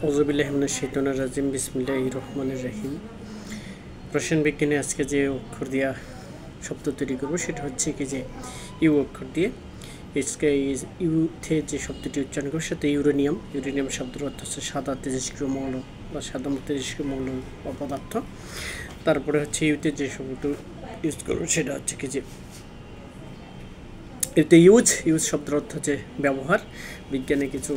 আউযুবিল্লাহি মিনাশ শাইতানির রাজিম বিসমিল্লাহির রহমানির রহিম। রসায়ন বিজ্ঞানে আজকে যে অক্ষর দিয়া শব্দ তৈরি করব সেটা হচ্ছে কি যে ইউ অক্ষর দিয়ে আজকে ইউতে যে শব্দটি উচ্চারণ করব সেটা ইউরেনিয়াম। ইউরেনিয়াম শব্দের অর্থ হচ্ছে সাদা তেজস্ক্রিয় মৌল বা সাদা তেজস্ক্রিয় মৌল বা পদার্থ। তারপরে হচ্ছে ইউতে যে শব্দটি ইউজ করব সেটা হচ্ছে কি যে এতে ইউজ শব্দের অর্থ হচ্ছে ব্যবহার। বিজ্ঞানে কিছু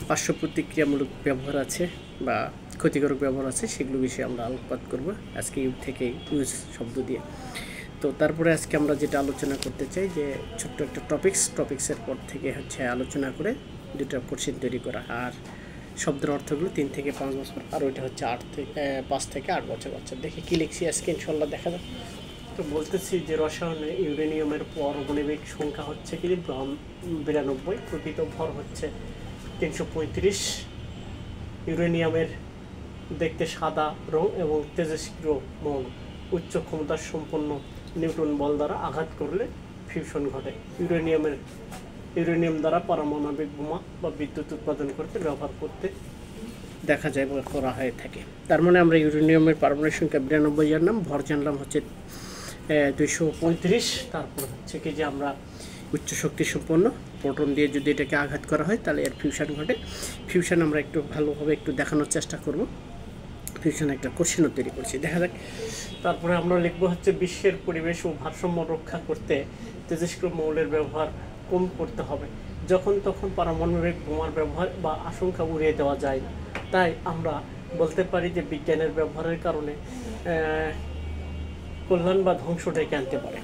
পার্শ্ব প্রতিক্রিয়ামূলক ব্যবহার আছে বা ক্ষতিকারক ব্যবহার আছে, সেগুলো বিষয়ে আমরা আলোকপাত করব আজকে ইউ থেকে ইউজ শব্দ দিয়ে। তো তারপরে আজকে আমরা যেটা আলোচনা করতে চাই যে ছোট্ট একটা টপিক্সের পর থেকে হচ্ছে আলোচনা করে দুটা কোশ্চেন তৈরি করা, আর শব্দের অর্থগুলো 3 থেকে 5 বছর, আর ওইটা হচ্ছে 5 থেকে 8 বছর বাচ্চা। দেখে কী লিখছি আজকে ইনশাল্লাহ দেখা যাক। তো বলতেছি যে রসায়নে ইউরেনিয়ামের পারমাণবিক সংখ্যা হচ্ছে কি 92, প্রকৃত ভর হচ্ছে 335। ইউরেনিয়ামের দেখতে সাদা রং এবং তেজস্ক্রিয় মৌল। উচ্চ ক্ষমতার সম্পন্ন নিউটন বল দ্বারা আঘাত করলে ফিউশন ঘটে। ইউরেনিয়াম দ্বারা পারমাণবিক বোমা বা বিদ্যুৎ উৎপাদন করতে ব্যবহার করতে দেখা যায় বা করা হয়ে থাকে। তার মানে আমরা ইউরেনিয়ামের পারমাণবিক সংখ্যা 92 জানলাম, ভর জানলাম হচ্ছে 235। তারপর হচ্ছে কি যে আমরা উচ্চ শক্তি সম্পন্ন প্রোটন দিয়ে যদি এটাকে আঘাত করা হয় তাহলে এর ফিউশন ঘটে। ফিউশন আমরা একটু ভালোভাবে একটু দেখানোর চেষ্টা করব। ফিউশন একটা কোশ্চেনও তৈরি করছি, দেখা যাক। তারপরে আমরা লিখব হচ্ছে বিশ্বের পরিবেশ ও ভারসাম্য রক্ষা করতে তেজস্ক্রিয় মৌলের ব্যবহার কম করতে হবে। যখন তখন পারমাণবিক বোমার ব্যবহার বা আশঙ্কা উড়িয়ে দেওয়া যায় না। তাই আমরা বলতে পারি যে বিজ্ঞানের ব্যবহারের কারণে কল্যাণ বা ধ্বংস ডেকে আনতে পারে।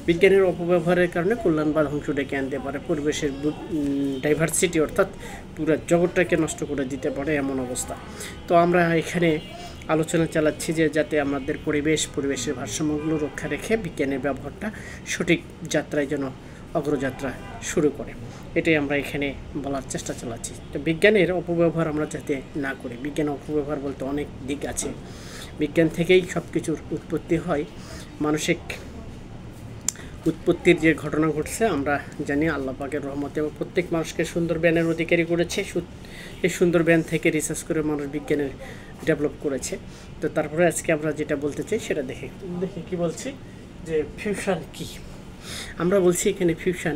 বিজ্ঞানের অপব্যবহারের কারণে কল্যাণ বা ধ্বংস ডেকে আনতে পারে। পরিবেশের ডাইভার্সিটি অর্থাৎ পুরো জগৎটাকে নষ্ট করে দিতে পারে এমন অবস্থা। তো আমরা এখানে আলোচনা চালাচ্ছি যে যাতে আমাদের পরিবেশের ভারসাম্যগুলো রক্ষা রেখে বিজ্ঞানের ব্যবহারটা সঠিক যাত্রায় যেন অগ্রযাত্রা শুরু করে, এটাই আমরা এখানে বলার চেষ্টা চালাচ্ছি। তো বিজ্ঞানের অপব্যবহার আমরা যাতে না করি। বিজ্ঞানের অপব্যবহার বলতে অনেক দিক আছে। বিজ্ঞান থেকেই সব কিছুর উৎপত্তি হয়। মানসিক উৎপত্তির যে ঘটনা ঘটছে আমরা জানি আল্লাহ পাকের রহমতে, এবং প্রত্যেক মানুষকে সুন্দর জ্ঞানের অধিকারী করেছে। এই সুন্দর জ্ঞান থেকে রিসার্চ করে মানুষ বিজ্ঞানের ডেভেলপ করেছে। তো তারপরে আজকে আমরা যেটা বলতে চাই সেটা দেখে কি বলছি যে ফিউশন কি। আমরা বলছি এখানে ফিউশন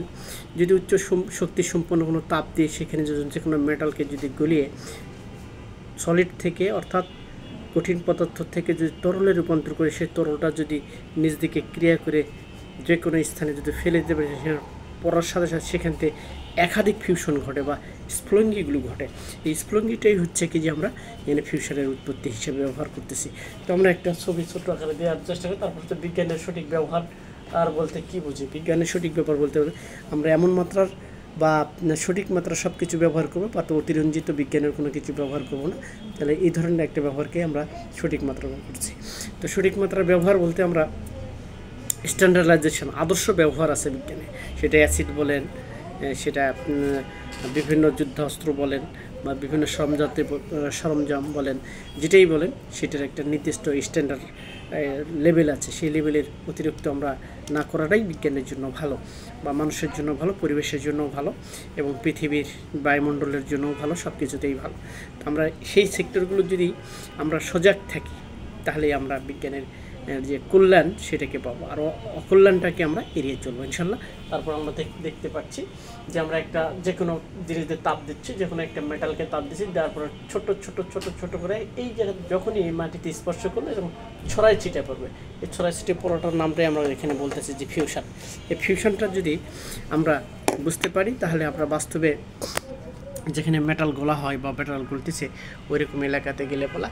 যদি উচ্চ শক্তি সম্পন্ন কোনো তাপ দিয়ে সেখানে যে কোনো মেটালকে যদি গলিয়ে সলিড থেকে অর্থাৎ কঠিন পদার্থ থেকে যদি তরলে রূপান্তর করে সেই তরলটা যদি নিজ দিকে ক্রিয়া করে যে কোনো স্থানে যদি ফেলে দিতে পারে, পড়ার সাথে সাথে সেখান থেকে একাধিক ফিউশন ঘটে বা স্প্লঙ্গিগুলো ঘটে। এই স্প্লঙ্গিটাই হচ্ছে কি যে আমরা এখানে ফিউশনের উৎপত্তি হিসেবে ব্যবহার করতেছি। তো আমরা একটা ছবি ছোট আকারে দেওয়ার চেষ্টা করি। তারপর তো বিজ্ঞানের সঠিক ব্যবহার আর বলতে কি বুঝি। বিজ্ঞানের সঠিক ব্যবহার বলতে হবে আমরা এমন মাত্রার বা সঠিক মাত্রা সব কিছু ব্যবহার করবো, বা তো অতিরঞ্জিত বিজ্ঞানের কোনো কিছু ব্যবহার করবো না। তাহলে এই ধরনের একটা ব্যবহারকে আমরা সঠিক মাত্রা ব্যবহার করছি। তো সঠিক মাত্রার ব্যবহার বলতে আমরা স্ট্যান্ডার্ডাইজেশন আদর্শ ব্যবহার আছে বিজ্ঞানে, সেটা অ্যাসিড বলেন, সেটা বিভিন্ন যুদ্ধাস্ত্র বলেন বা বিভিন্ন সরঞ্জাম বলেন, যেটাই বলেন সেটার একটা নির্দিষ্ট স্ট্যান্ডার্ড লেভেল আছে। সেই লেভেলের অতিরিক্ত আমরা না করাটাই বিজ্ঞানের জন্য ভালো, বা মানুষের জন্য ভালো, পরিবেশের জন্য ভালো, এবং পৃথিবীর বায়ুমণ্ডলের জন্য ভালো, সব কিছুতেই ভালো। তো আমরা সেই সেক্টরগুলো যদি আমরা সজাগ থাকি তাহলে আমরা বিজ্ঞানের যে কল্যাণ সেটাকে পাবো, আর অকল্যাণটাকে আমরা এড়িয়ে চলবো ইনশাল্লাহ। তারপর আমরা দেখতে পাচ্ছি যে আমরা একটা যে কোনো জিনিসদের তাপ দিচ্ছি, যে কোনো একটা মেটালকে তাপ দিচ্ছি, তারপর ছোট ছোট ছোট ছোট করে এই জায়গা যখনই এই মাটিতে স্পর্শ করলে এরকম ছড়াই ছিটে পড়বে। এই ছড়াই ছিটে পড়াটার নামটাই আমরা এখানে বলতেছি যে ফিউশন। এই ফিউশনটা যদি আমরা বুঝতে পারি তাহলে আমরা বাস্তবে যেখানে মেটাল গলা হয় বা মেটাল গলতেছে ওইরকম এলাকাতে গেলে বলা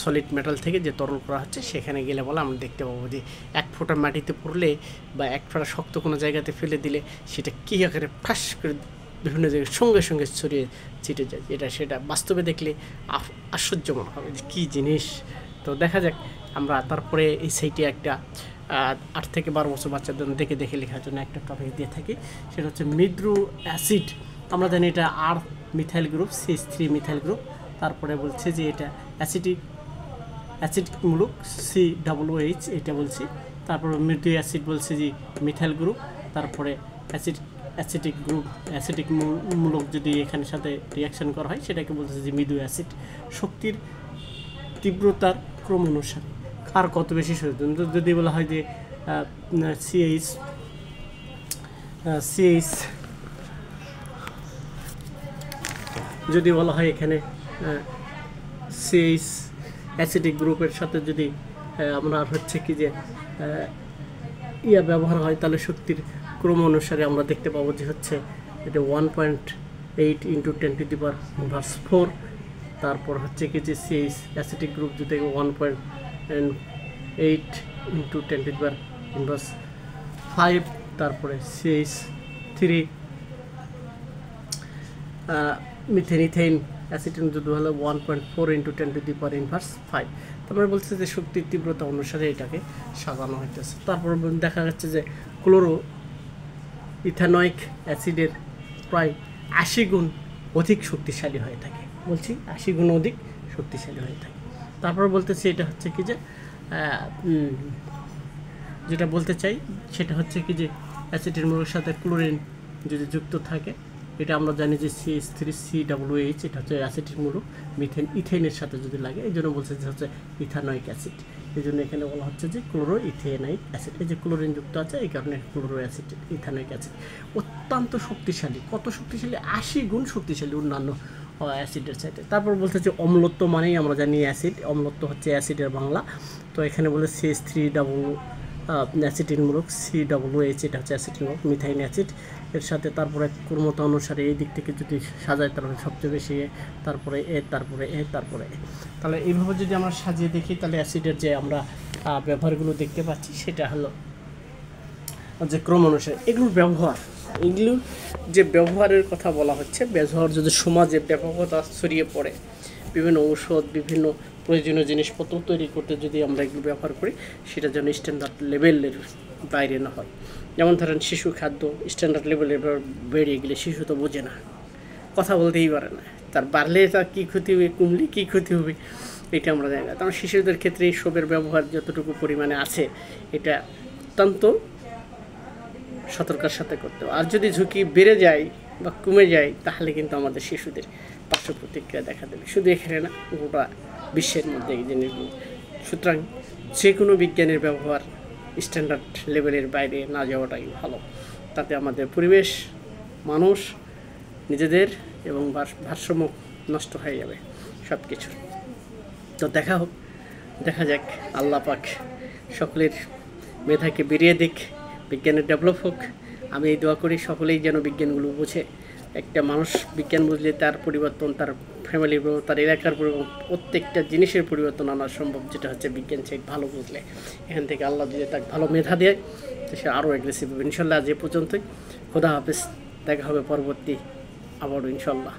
সলিড মেটাল থেকে যে তরল করা হচ্ছে সেখানে গেলে বলা আমরা দেখতে পাবো যে এক ফোঁটা মাটিতে পড়লে বা এক ফোঁটা শক্ত কোনো জায়গাতে ফেলে দিলে সেটা কী আকারে ফাঁস করে বিভিন্ন জায়গায় সঙ্গে সঙ্গে ছড়িয়ে ছিটে যায়। সেটা বাস্তবে দেখলে আশ্চর্য মনে হবে যে কী জিনিস। তো দেখা যাক আমরা তারপরে এই সাইটে একটা 8 থেকে 12 বছর বাচ্চাদের দেখে লেখার জন্য একটা টপিক দিয়ে থাকি, সেটা হচ্ছে মৃদু অ্যাসিড। আমরা জানি এটা আর methyl group, CH3 methyl group. তারপরে বলছে যে এটা অ্যাসিড মূলক COOH এটা বলছি। তারপরে মৃদু অ্যাসিড বলছে যে মিথাইল গ্রুপ। তারপরে অ্যাসিড অ্যাসিটিক গ্রুপ অ্যাসিটিক মূলক যদি এখানে সাথে রিয়াকশন করা হয় সেটাকে বলতেছে যে মৃদু অ্যাসিড। শক্তির তীব্রতার ক্রম অনুসারে আর কত বেশি যদি বলা হয় যে সিএইচ যদি বলা হয় এখানে সিএইচ অ্যাসিডিক গ্রুপের সাথে যদি আমরা হচ্ছে কি যে ব্যবহার হয় তাহলে শক্তির ক্রম অনুসারে আমরা দেখতে পাবো যে হচ্ছে এটা 1.8 × 10⁻⁴। তারপর হচ্ছে কি যে সিএইচ অ্যাসিডিক গ্রুপ যদি 1.8 × 10⁵। তারপরে CH3 মিথেন অ্যাসিটিন যদি হলো 1.4 × 10⁻⁵। তারপরে বলছে যে শক্তির তীব্রতা অনুসারে এটাকে সাজানো হইতেছে। তারপর দেখা যাচ্ছে যে ক্লোরো ইথানয়িক অ্যাসিডের প্রায় 80 গুণ অধিক শক্তিশালী হয়ে থাকে। বলছি 80 গুণ অধিক শক্তিশালী হয়ে থাকে। তারপর বলতেছি এটা হচ্ছে কি যে যেটা বলতে চাই সেটা হচ্ছে কি যে অ্যাসিডের মূলের সাথে ক্লোরিন যদি যুক্ত থাকে, এটা আমরা জানি যে CH3COOH এটা হচ্ছে অ্যাসিডের মূলক। ইথেনের সাথে যদি লাগে এই জন্য বলছে যে হচ্ছে ইথানয়িক অ্যাসিড। এই জন্য এখানে বলা হচ্ছে যে ক্লোরো ইথেনাইক অ্যাসিড। এই যে ক্লোরিন যুক্ত আছে এই কারণে ক্লোরো অ্যাসিড ইথানয়িক অ্যাসিড অত্যন্ত শক্তিশালী। কত শক্তিশালী? 80 গুণ শক্তিশালী অন্যান্য অ্যাসিডের চাইতে। তারপর বলতে যে অম্লত্ব মানেই আমরা জানি অ্যাসিড, অম্লত্ব হচ্ছে অ্যাসিডের বাংলা। তো এখানে বলে CH3 অ্যাসিটিন মূলক, COOH এটা হচ্ছে অ্যাসিটিন মূলক, মিথাইন অ্যাসিড এর সাথে। তারপরে ক্রমতা অনুসারে এই দিক থেকে যদি সাজায় তাহলে সবচেয়ে বেশি তারপরে তারপরে তারপরে তাহলে এইভাবে যদি আমরা সাজিয়ে দেখি তাহলে অ্যাসিডের যে আমরা ব্যবহারগুলো দেখতে পাচ্ছি সেটা হলো যে ক্রম অনুসারে এগুলোর যে ব্যবহারের কথা বলা হচ্ছে, ব্যবহার যদি সমাজে ব্যাপকতা ছড়িয়ে পড়ে, বিভিন্ন ঔষধ বিভিন্ন প্রয়োজনীয় জিনিসপত্র তৈরি করতে যদি আমরা এগুলো ব্যবহার করি সেটা যেন স্ট্যান্ডার্ড লেভেলের বাইরে না হয়। যেমন ধরেন শিশু খাদ্য স্ট্যান্ডার্ড লেভেলের বেড়ে গেলে শিশু তো বোঝে না, কথা বলতেই পারে না, তার বাড়লে তার কী ক্ষতি হবে, কমলে কী ক্ষতি হবে এটা আমরা জানি না। কারণ শিশুদের ক্ষেত্রে এইসবের ব্যবহার যতটুকু পরিমাণে আছে এটা অত্যন্ত সতর্কতার সাথে করতে হবে। আর যদি ঝুঁকি বেড়ে যায় বা কমে যায় তাহলে কিন্তু আমাদের শিশুদের পার্শ্ব প্রতিক্রিয়া দেখা দেবে, শুধু এখানে না গোটা বিশ্বের মধ্যে এই জিনিসগুলো। সুতরাং যে কোনো বিজ্ঞানের ব্যবহার স্ট্যান্ডার্ড লেভেলের বাইরে না যাওয়াটাই ভালো, তাতে আমাদের পরিবেশ, মানুষ, নিজেদের এবং ভারসাম্য নষ্ট হয়ে যাবে সব কিছু। তো দেখা যাক আল্লাহ পাক সকলের মেধাকে বেরিয়ে দিক, বিজ্ঞানের ডেভেলপ হোক। আমি এই দোয়া করি সকলেই যেন বিজ্ঞানগুলো বোঝে। একটা মানুষ বিজ্ঞান বুঝলে তার পরিবর্তন, তার ফ্যামিলির পরিবর্তন, তার এলাকার পরিবর্তন, প্রত্যেকটা জিনিসের পরিবর্তন আনা সম্ভব, যেটা হচ্ছে বিজ্ঞান সাইড ভালো বুঝলে। এখান থেকে আল্লাহ যদি তাকে ভালো মেধা দেয় তো সে আরও অ্যাগ্রেসিভ হবে। ইনশাল্লাহ আজ এ পর্যন্তই। খোদা হাফেজ, দেখা হবে পরবর্তী আবারও ইনশাল্লাহ।